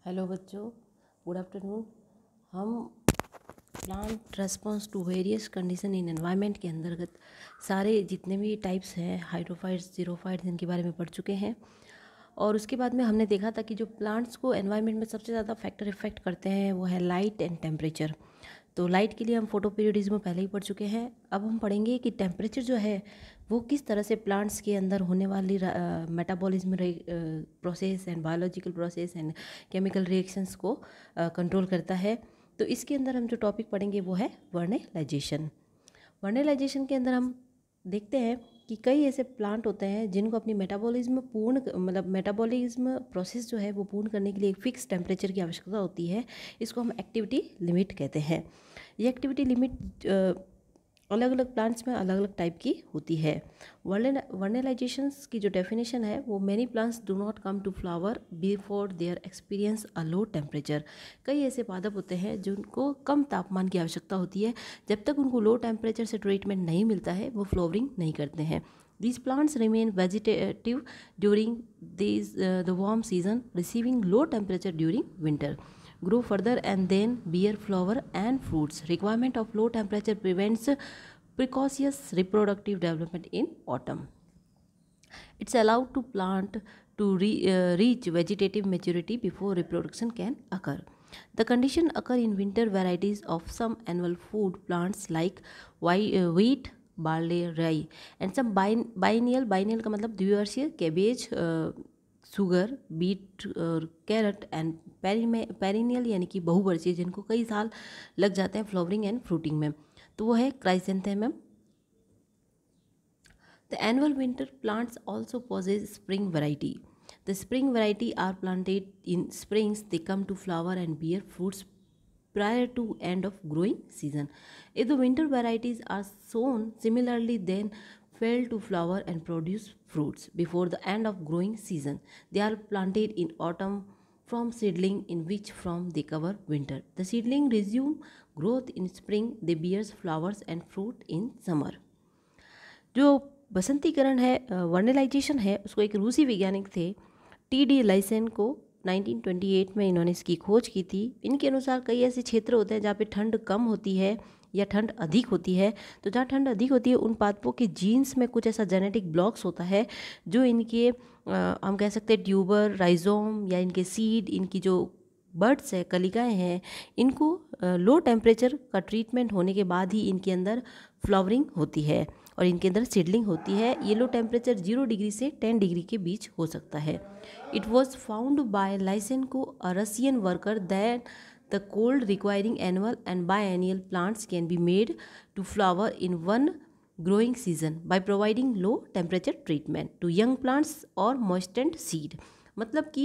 Hello बच्चों, good afternoon. हम plant response to various condition in environment के अंतर्गत सारे जितने भी टाइप्स हैं हाइड्रोफाइट्स, जीरोफाइट्स, इनके बारे में पढ़ चुके हैं। और उसके बाद में हमने देखा था कि जो प्लांट्स को एनवायरनमेंट में सबसे ज़्यादा फैक्टर इफेक्ट करते हैं वो है लाइट एंड टेम्परेचर। तो लाइट के लिए हम फोटो पीरियडिज्म पहले ही पढ़ चुके हैं। अब हम पढ़ेंगे कि टेम्परेचर जो है वो किस तरह से प्लांट्स के अंदर होने वाली metabolism process and biological process and chemical reactions को कंट्रोल करता है। तो इसके अंदर हम जो टॉपिक पढ़ेंगे वो है वर्नेलाइजेशन। वर्नेलाइजेशन के अंदर हम देखते हैं कि कई ऐसे प्लांट होते हैं जिनको अपनी मेटाबॉलिज्म प्रोसेस जो है वो पूर्ण करने के लिए एक फिक्स टेम्परेचर की आवश्यकता होती है। इसको हम एक्टिविटी लिमिट कहते हैं। ये एक्टिविटी लिमिट अलग अलग प्लांट्स में अलग अलग टाइप की होती है। वर्नेलाइजेशंस की जो डेफिनेशन है वो many plants do not come to flower before their experience a low temperature. कई ऐसे पादप होते हैं जिनको कम तापमान की आवश्यकता होती है, जब तक उनको लो टेम्परेचर से ट्रीटमेंट नहीं मिलता है वो फ्लावरिंग नहीं करते हैं। These plants remain vegetative during the warm season, receiving low temperature during winter. Grow further and then bear flower and fruits. Requirement of low temperature prevents precocious reproductive development in autumn. It's allowed to plant to reach vegetative maturity before reproduction can occur. The condition occur in winter varieties of some annual food plants like wheat, barley, राई and सब biennial का मतलब द्विवर्षीय cabbage, sugar beet और carrot and perennial यानी कि बहुवर्षीय जिनको कई साल लग जाते हैं फ्लावरिंग एंड फ्रूटिंग में, तो वो है chrysanthemum. The annual winter plants also possess spring variety. The spring variety are planted in springs, they come to flower and bear fruits prior to end of growing season. If the winter varieties are sown similarly, then fail to flower and produce fruits before the end of growing season. They are planted in autumn from seedling, in which from they cover winter. The seedling resume growth in spring. They bears flowers and fruit in summer. जो बसंतीकरण है, vernalisation है, उसको एक रूसी वैज्ञानिक थे TD. लाइसेन को 1928 में इन्होंने इसकी खोज की थी। इनके अनुसार कई ऐसे क्षेत्र होते हैं जहाँ पे ठंड कम होती है या ठंड अधिक होती है। तो जहाँ ठंड अधिक होती है उन पादपों के जीन्स में कुछ ऐसा जेनेटिक ब्लॉक्स होता है जो इनके हम कह सकते हैं ट्यूबर, राइजोम या इनके सीड, इनकी जो बर्ड्स है, कलिकाएँ हैं, इनको लो टेम्परेचर का ट्रीटमेंट होने के बाद ही इनके अंदर फ्लावरिंग होती है और इनके अंदर सीडलिंग होती है। ये लो टेम्परेचर 0 डिग्री से 10 डिग्री के बीच हो सकता है। It was found by Lysenko, a Russian worker, that the cold requiring annual and biennial plants can be made to flower in one growing season by providing low temperature treatment to young plants और moistened seed. मतलब कि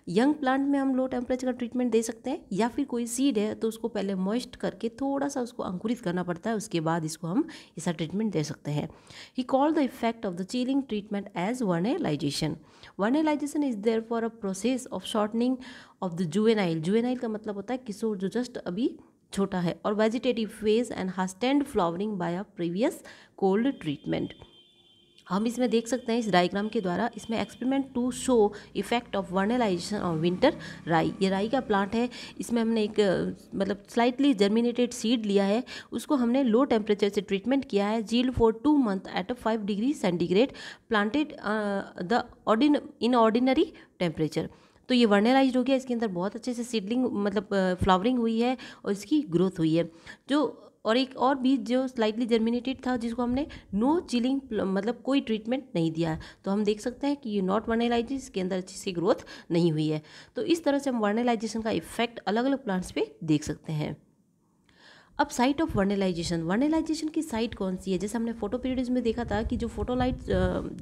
young plant में हम low temperature का treatment दे सकते हैं, या फिर कोई सीड है तो उसको पहले मॉइस्ट करके थोड़ा सा उसको अंकुरित करना पड़ता है, उसके बाद इसको हम ऐसा ट्रीटमेंट दे सकते हैं। He called the effect of the chilling treatment as vernalization. Vernalization is there for a process of shortening of the juvenile. Juvenile का मतलब होता है किशोर, जो जस्ट अभी छोटा है, और vegetative phase and hastened flowering by a previous cold treatment. हम इसमें देख सकते हैं इस डायग्राम के द्वारा, इसमें experiment to show effect of vernalization of winter rye. ये राई का प्लांट है, इसमें हमने एक मतलब स्लाइटली जर्मिनेटेड सीड लिया है, उसको हमने लो टेम्परेचर से ट्रीटमेंट किया है। Chilled for 2 month at 5 degree centigrade, planted in ordinary temperature. तो ये वर्नेलाइज्ड हो गया, इसके अंदर बहुत अच्छे से सीडलिंग मतलब फ्लावरिंग हुई है और इसकी ग्रोथ हुई है। जो और एक और बीज जो स्लाइटली जर्मिनेटेड था जिसको हमने नो चिलिंग मतलब कोई ट्रीटमेंट नहीं दिया है, तो हम देख सकते हैं कि ये नॉट वर्नेलाइजेशन, इसके अंदर अच्छी सी ग्रोथ नहीं हुई है। तो इस तरह से हम वर्नेलाइजेशन का इफेक्ट अलग अलग प्लांट्स पे देख सकते हैं। अब साइट ऑफ वर्नेलाइजेशन, वर्नेलाइजेशन की साइट कौन सी है? जैसे हमने फोटो पीरियड्स में देखा था कि जो फोटोलाइट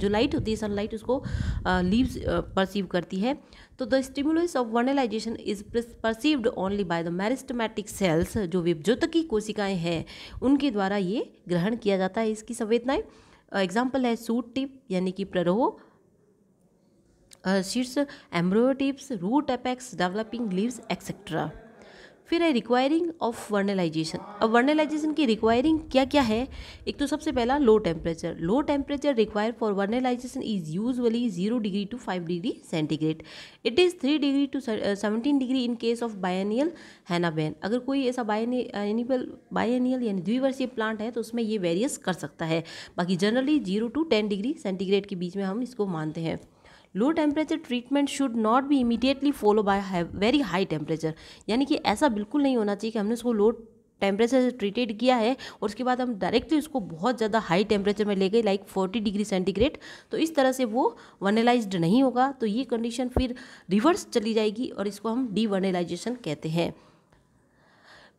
जो लाइट होती है, सनलाइट, उसको लीव्स परसीव करती है। तो the stimulus of vernalisation is perceived only by the meristematic cells. जो विभज्योतकी कोशिकाएं हैं उनके द्वारा ये ग्रहण किया जाता है, इसकी संवेदनाएं। एग्जाम्पल है सूट टिप यानी कि प्ररोह, शीर्ष embryo tips, root apex, developing leaves etcetera. फिर है रिक्वायरिंग ऑफ वर्नलाइजेशन। अब वर्नलाइजेशन की रिक्वायरिंग क्या क्या है? एक तो सबसे पहला low temperature. Low temperature require for vernalization is usually 0 degree to 5 degree centigrade. It is 3 degree to 17 degree in case of biennial henbane. अगर कोई ऐसा बायनियल यानी द्विवर्षीय प्लांट है तो उसमें ये वेरियस कर सकता है। बाकी जनरली 0 टू 10 डिग्री सेंटीग्रेड के बीच में हम इसको मानते हैं। लो temperature treatment should not be immediately follow by very high temperature. यानी कि ऐसा बिल्कुल नहीं होना चाहिए कि हमने उसको लो टेम्परेचर से ट्रीटेड किया है और उसके बाद हम डायरेक्टली उसको बहुत ज़्यादा हाई टेम्परेचर में ले गए लाइक 40 डिग्री सेंटीग्रेड, तो इस तरह से वो वर्नलाइज्ड नहीं होगा। तो ये कंडीशन फिर रिवर्स चली जाएगी और इसको हम डीवर्नलाइजेशन कहते हैं।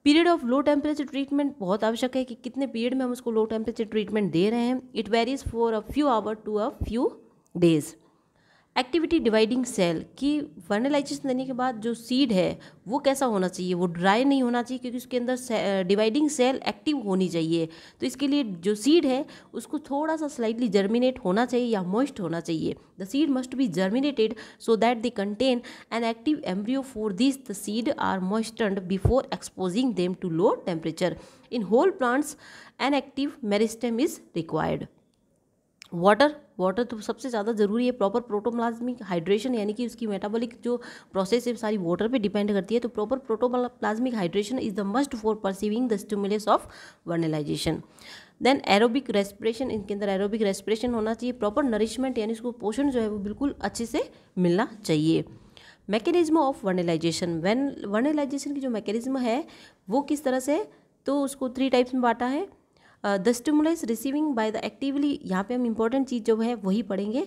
Period of low temperature treatment बहुत आवश्यक है कि कितने पीरियड में हम उसको लो टेम्परेचर ट्रीटमेंट दे रहे हैं। It varies for a few hour to a few days. Activity dividing cell की वर्नलाइजेशन देने के बाद जो सीड है वो कैसा होना चाहिए? वो ड्राई नहीं होना चाहिए क्योंकि उसके अंदर डिवाइडिंग सेल एक्टिव होनी चाहिए। तो इसके लिए जो सीड है उसको थोड़ा सा स्लाइटली जर्मिनेट होना चाहिए या मॉइस्ट होना चाहिए। The seed must be germinated so that they contain an active embryo. For this the seed are moistened before exposing them to low temperature. In whole plants an active meristem is required. Water तो सबसे ज़्यादा ज़रूरी है। Proper protoplasmic hydration यानी कि उसकी metabolic जो process है सारी वाटर पे डिपेंड करती है। तो proper protoplasmic hydration is the must for perceiving the stimulus of vernalization. Then aerobic respiration, इनके अंदर एरोबिक रेस्पिरेशन होना चाहिए। प्रॉपर नरिशमेंट यानी उसको पोषण जो है वो बिल्कुल अच्छे से मिलना चाहिए। मैकेनिज्म ऑफ वर्नलाइजेशन, वर्नलाइजेशन की जो मैकेनिज्म है वो किस तरह से, तो उसको 3 टाइप्स में बांटा है। The stimulus receiving by the actively, यहाँ पे हम इंपॉर्टेंट चीज़ जो है वही पढ़ेंगे।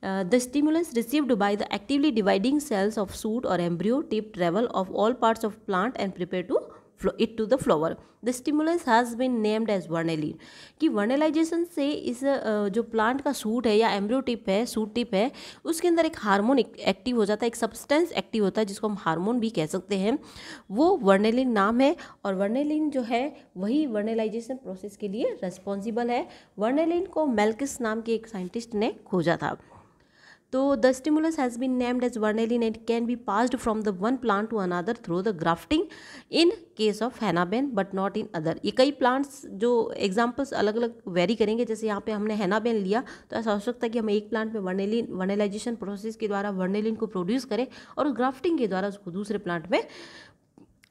The stimulus received by the actively dividing cells of shoot और embryo tip travel of all parts of plant and prepare to it to the flower. The stimulus has been named as वर्नेलिन। कि vernalization से इस जो plant का suit है या embryo tip है, suit tip है, उसके अंदर एक हार्मोन एक्टिव हो जाता है, एक सब्सटेंस एक्टिव होता है जिसको हम हार्मोन भी कह सकते हैं। वो वर्नेलिन नाम है और वर्नेलिन जो है वही वर्नलाइजेशन प्रोसेस के लिए रेस्पॉन्सिबल है। वर्नेलिन को मेल्किस नाम के एक साइंटिस्ट ने खोजा था। तो the stimulus has been named as vernalin and can be passed from the one plant to another through the grafting in case of henbane but not in other. ये कई प्लांट्स जो एग्जांपल्स अलग अलग very करेंगे, जैसे यहाँ पे हमने हैनाबेन लिया तो ऐसा हो सकता है कि हम एक प्लांट में वर्नलाइजेशन प्रोसेस के द्वारा वर्नेलिन को प्रोड्यूस करें और ग्राफ्टिंग के द्वारा उसको दूसरे प्लांट में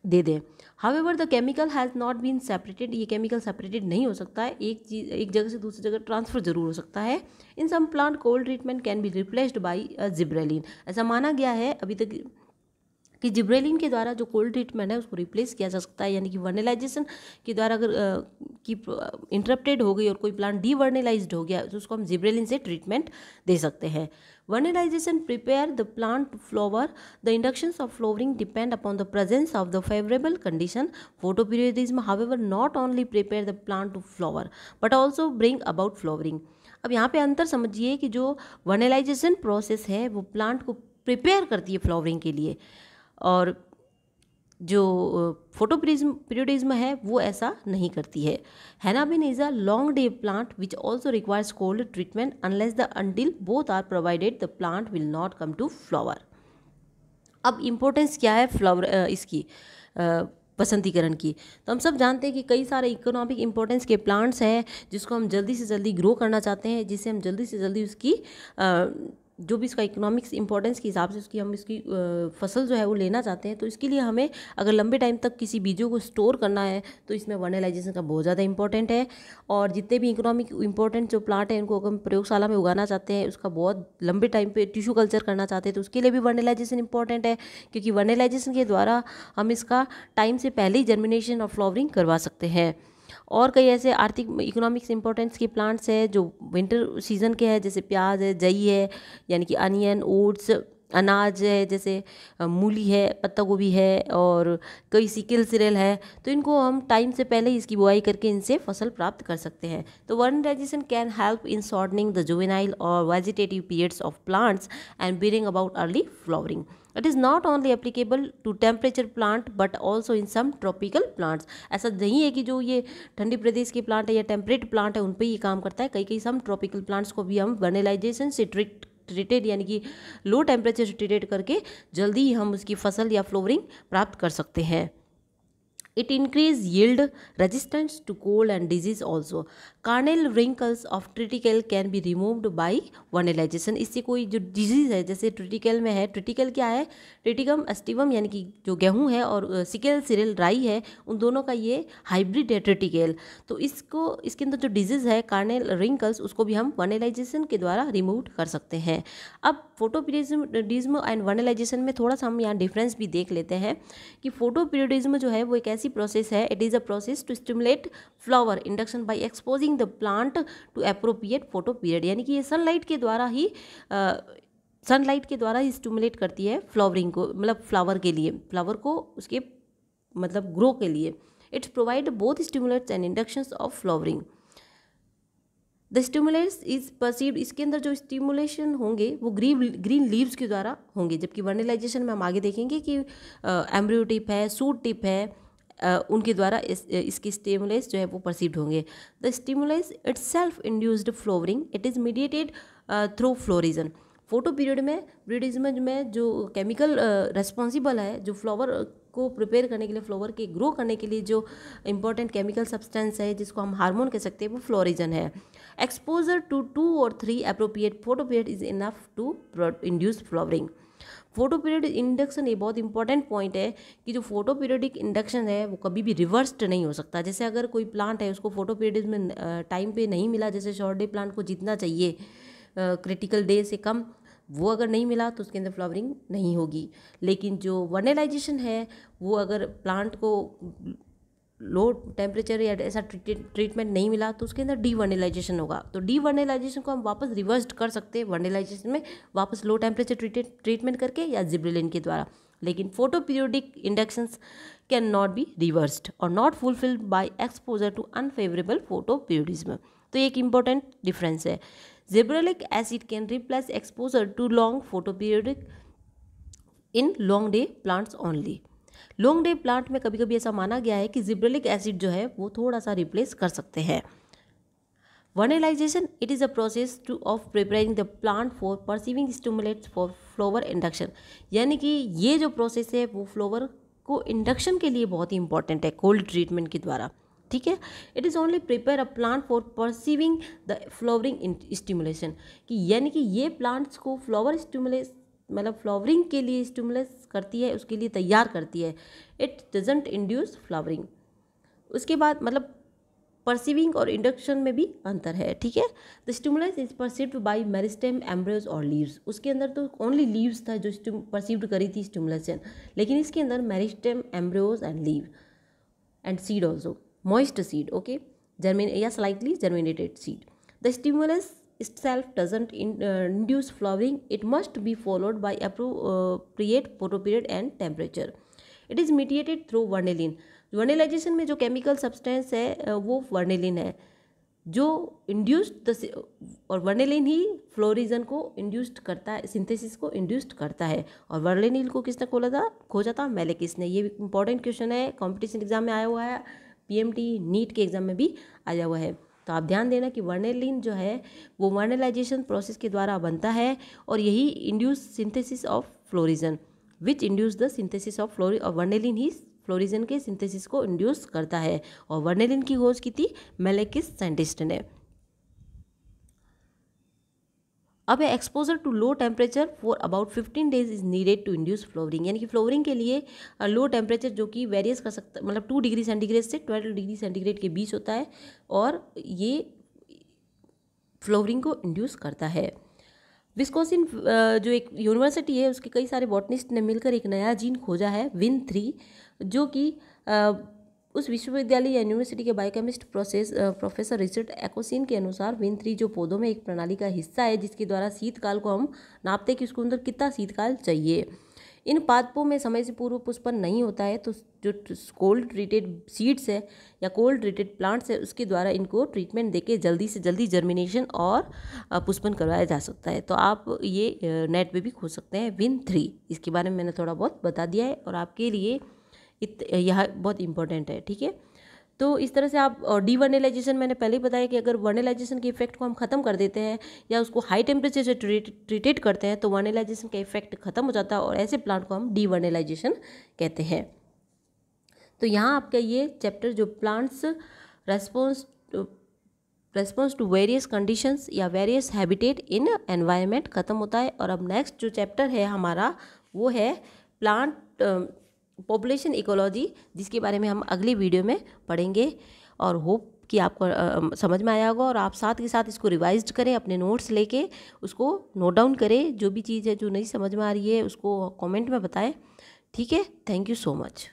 दे दें। However the chemical has not been separated, ये केमिकल सेपरेटेड नहीं हो सकता है, एक जगह से दूसरी जगह ट्रांसफर जरूर हो सकता है। In some plant cold treatment can be replaced by gibberellin. ऐसा माना गया है अभी तक कि जिब्रेलिन के द्वारा जो कोल्ड ट्रीटमेंट है उसको रिप्लेस किया जा सकता है। यानी कि वर्नलाइजेशन के द्वारा अगर की इंटरप्टेड हो गई और कोई प्लांट डीवर्नलाइज्ड हो गया तो उसको हम जिब्रेलिन से ट्रीटमेंट दे सकते हैं। Vernalization prepare the plant to flower. The inductions of flowering depend upon the presence of the favorable condition. Photoperiodism, however, not only prepare the plant to flower but also bring about flowering. अब यहाँ पे अंतर समझिए कि जो vernalization process है वो plant को प्रिपेयर करती है फ्लावरिंग के लिए, और जो फोटोपीरियोडिज्म है वो ऐसा नहीं करती है। Henbane is a long day plant which also requires cold treatment unless the until both are provided the plant will not come to flower. अब इम्पोर्टेंस क्या है फ्लावर इसकी बसंतीकरण की, तो हम सब जानते हैं कि कई सारे इकोनॉमिक इंपॉर्टेंस के प्लांट्स हैं जिसको हम जल्दी से जल्दी ग्रो करना चाहते हैं, जिससे हम जल्दी से जल्दी उसकी जो भी इसका इकोनॉमिक्स इंपॉर्टेंस के हिसाब से उसकी हम इसकी फसल जो है वो लेना चाहते हैं। तो इसके लिए हमें अगर लंबे टाइम तक किसी बीजों को स्टोर करना है तो इसमें वर्नलाइजेशन का बहुत ज़्यादा इंपॉर्टेंट है। और जितने भी इकोनॉमिक इंपॉर्टेंट जो प्लांट हैं उनको अगर हम प्रयोगशाला में उगाना चाहते हैं, उसका बहुत लंबे टाइम पे टिश्यू कल्चर करना चाहते हैं, तो उसके लिए भी वर्नलाइजेशन इंपॉर्टेंट है, क्योंकि वर्नलाइजेशन के द्वारा हम इसका टाइम से पहले ही जर्मिनेशन और फ्लावरिंग करवा सकते हैं। और कई ऐसे आर्थिक इकोनॉमिक्स इंपॉर्टेंस के प्लांट्स हैं जो विंटर सीजन के हैं, जैसे प्याज है, जई है यानी कि अनियन, ओट्स, अनाज है जैसे मूली है, पत्ता गोभी है, और कई सिकल सीरियल है। तो इनको हम टाइम से पहले ही इसकी बुआई करके इनसे फसल प्राप्त कर सकते हैं। तो vernalization can help in shortening the juvenile और vegetative periods of plants and bring about early flowering. It is not only applicable to temperature plant but also in some tropical plants. ऐसा नहीं है कि जो ये ठंडी प्रदेश के प्लांट है या टेम्परेट प्लांट है उन पर ये काम करता है, कई सम ट्रॉपिकल प्लांट्स को भी हम वर्नलाइजेशन से ट्रीटेड यानी कि लो टेम्परेचर से ट्रीटेड करके जल्दी ही हम उसकी फसल या फ्लोवरिंग प्राप्त कर सकते हैं। It increase yield, resistance to cold and disease also. Carnal wrinkles of triticale can be removed by vanillization. इससे कोई जो डिजीज़ है जैसे ट्रिटिकल में है, ट्रिटिकल क्या है, ट्रिटिकम एस्टिवम यानी कि जो गेहूं है और सिकल सिरल राई है, उन दोनों का ये हाइब्रिड है ट्रिटिकल। तो इसके अंदर जो डिजीज़ है कार्नेल रिंकल्स, उसको भी हम वैनिलाइजेशन के द्वारा रिमूव कर सकते हैं। अब फोटोपीरियडिज्म एंड वैनिलाइजेशन में थोड़ा सा हम यहाँ डिफरेंस भी देख लेते हैं कि फोटोपीरियडिज्म जो है वो एक ऐसी प्रोसेस है, it is a process to stimulate flower induction by exposing the plant to appropriate photo period. यानी कि ये सनलाइट के द्वारा ही स्टिमुलेट करती है फ्लावरिंग को, मतलब फ्लावर के लिए, फ्लावर को उसके मतलब ग्रो के लिए। It's provide both stimulates and inductions of flowering. The stimulates is perceived, इसके अंदर जो स्टिमुलेशन होंगे वो ग्रीन लीव्स के द्वारा होंगे, जबकि वर्निलाइजेशन में हम आगे देखेंगे कि एम्ब्रियो टिप है, सूट टिप है, उनके द्वारा इसकी स्टिमुलेस जो है वो परसीव्ड होंगे। The stimulus itself induced flowering, it is mediated through florigen. Photoperiodism में जो केमिकल रेस्पॉन्सिबल है, जो फ्लावर को प्रिपेयर करने के लिए, फ्लावर के ग्रो करने के लिए जो इंपॉर्टेंट केमिकल सब्सटेंस है जिसको हम हार्मोन कह सकते हैं, वो फ्लोरिजन है। Exposure to 2 or 3 appropriate photo period is enough to induce flowering. Photo period induction ये बहुत इंपॉर्टेंट पॉइंट है कि जो फोटो पीरियडिक इंडक्शन है वो कभी भी रिवर्स्ड नहीं हो सकता। जैसे अगर कोई प्लांट है उसको फोटो पीरियड में टाइम पे नहीं मिला, जैसे शॉर्ट डे प्लांट को जितना चाहिए क्रिटिकल डे से कम, वो अगर नहीं मिला तो उसके अंदर फ्लावरिंग नहीं होगी। लेकिन जो वर्निलाइजेशन है वो अगर प्लांट को लो टेम्परेचर या ऐसा ट्रीटमेंट नहीं मिला तो उसके अंदर डीवर्निलाइजेशन होगा। तो डीवर्निलाइजेशन को हम वापस रिवर्स कर सकते हैं वर्निलाइजेशन में, वापस लो टेम्परेचर ट्रीटमेंट करके या जिब्रेलिन के द्वारा। लेकिन photoperiodic inductions can not be reversed और not fulfilled by exposure to unfavourable photoperiodism. तो एक इंपॉर्टेंट डिफरेंस है। Gibberellic acid can replace exposure to long photoperiodic in long day plants only. Long day plant में कभी कभी ऐसा माना गया है कि जिब्रेलिक एसिड जो है वो थोड़ा सा रिप्लेस कर सकते हैं। Vernalization it is a process to of preparing the plant for perceiving stimulates for flower induction. यानी कि ये जो प्रोसेस है वो फ्लावर को इंडक्शन के लिए बहुत ही इंपॉर्टेंट है कोल्ड ट्रीटमेंट के द्वारा। ठीक है, it is only prepare a plant for perceiving the flowering stimulation, कि यानी कि ये प्लांट्स को फ्लावर स्टिमुलेस मतलब फ्लावरिंग के लिए स्टिमुलेस करती है, उसके लिए तैयार करती है। It doesn't induce flowering. उसके बाद मतलब परसीविंग और इंडक्शन में भी अंतर है। ठीक है, the stimulus is perceived bye meristem, embryos और लीव्स। उसके अंदर तो ओनली लीव्स था जो परसीव्ड करी थी स्टिमुलेशन, लेकिन इसके अंदर meristem, embryos and leave and seed also, moist seed, okay, slightly germinated seed. The stimulus itself doesn't induce flowering. It must be followed by appropriate photoperiod and temperature. It is mediated through vanillin. वर्निलाइजेशन में जो chemical substance है वो वर्निलिन है जो induced, और vernalin ही florigen को induced करता है, सिंथेसिस को इंड्यूस्ड करता है। और वर्निलिन को किसने खोजा था? मेलेकिस ने। ये इंपॉर्टेंट क्वेश्चन है, कॉम्पिटिशन एग्जाम में आया हुआ है, पीएमटी नीट के एग्जाम में भी आया हुआ है। तो आप ध्यान देना कि वर्निलिन जो है वो वर्निलाइजेशन प्रोसेस के द्वारा बनता है और यही induce synthesis of florigen, which induce the synthesis of flori, और वर्निलिन ही फ्लोरिजन के सिंथेसिस को इंड्यूस करता है। और वर्निलिन की खोज की थी मेलेकिस साइंटिस्ट ने। अब exposure to low temperature for about 15 days is needed to induce flowering. यानी कि फ्लोवरिंग के लिए लो टेम्परेचर जो कि वेरियस कर सकता है, मतलब 2 डिग्री सेंटीग्रेड से 12 डिग्री सेंटीग्रेड के बीच होता है, और ये फ्लोवरिंग को इंड्यूस करता है। विस्कोसिन जो एक यूनिवर्सिटी है उसके कई सारे बॉटनिस्ट ने मिलकर एक नया जीन खोजा है विन3, जो कि उस विश्वविद्यालय या यूनिवर्सिटी के बायोकेमिस्ट प्रोफेसर रिचर्ड एकोसिन के अनुसार विन3 जो पौधों में एक प्रणाली का हिस्सा है जिसके द्वारा शीतकाल को हम नापते हैं कि उसके अंदर कितना शीतकाल चाहिए। इन पादपों में समय से पूर्व पुष्पन नहीं होता है, तो जो कोल्ड ट्रीटेड सीड्स है या कोल्ड ट्रीटेड प्लांट्स है उसके द्वारा इनको ट्रीटमेंट देके जल्दी से जल्दी जर्मिनेशन और पुष्पन करवाया जा सकता है। तो आप ये नेट पे भी खोज सकते हैं विन3। इसके बारे में मैंने थोड़ा बहुत बता दिया है और आपके लिए यह बहुत इंपॉर्टेंट है। ठीक है, तो इस तरह से आप डीवर्निलाइजेशन मैंने पहले ही बताया कि अगर वर्निलाइजेशन के इफेक्ट को हम ख़त्म कर देते हैं या उसको हाई टेम्परेचर से ट्रीटेड करते हैं तो वर्निलाइजेशन का इफेक्ट खत्म हो जाता है और ऐसे प्लांट को हम डीवर्निलाइजेशन कहते हैं। तो यहाँ आपका ये चैप्टर जो plants response to various conditions या वेरियस हैबिटेट इन एनवायरनमेंट ख़त्म होता है। और अब नेक्स्ट जो चैप्टर है हमारा वो है प्लांट पॉपुलेशन इकोलॉजी, जिसके बारे में हम अगली वीडियो में पढ़ेंगे। और होप कि आपको समझ में आया होगा, और आप साथ के साथ इसको रिवाइज करें, अपने नोट्स लेके उसको नोट डाउन करें। जो भी चीज़ है जो नहीं समझ में आ रही है उसको कमेंट में बताएं। ठीक है, थैंक यू सो मच।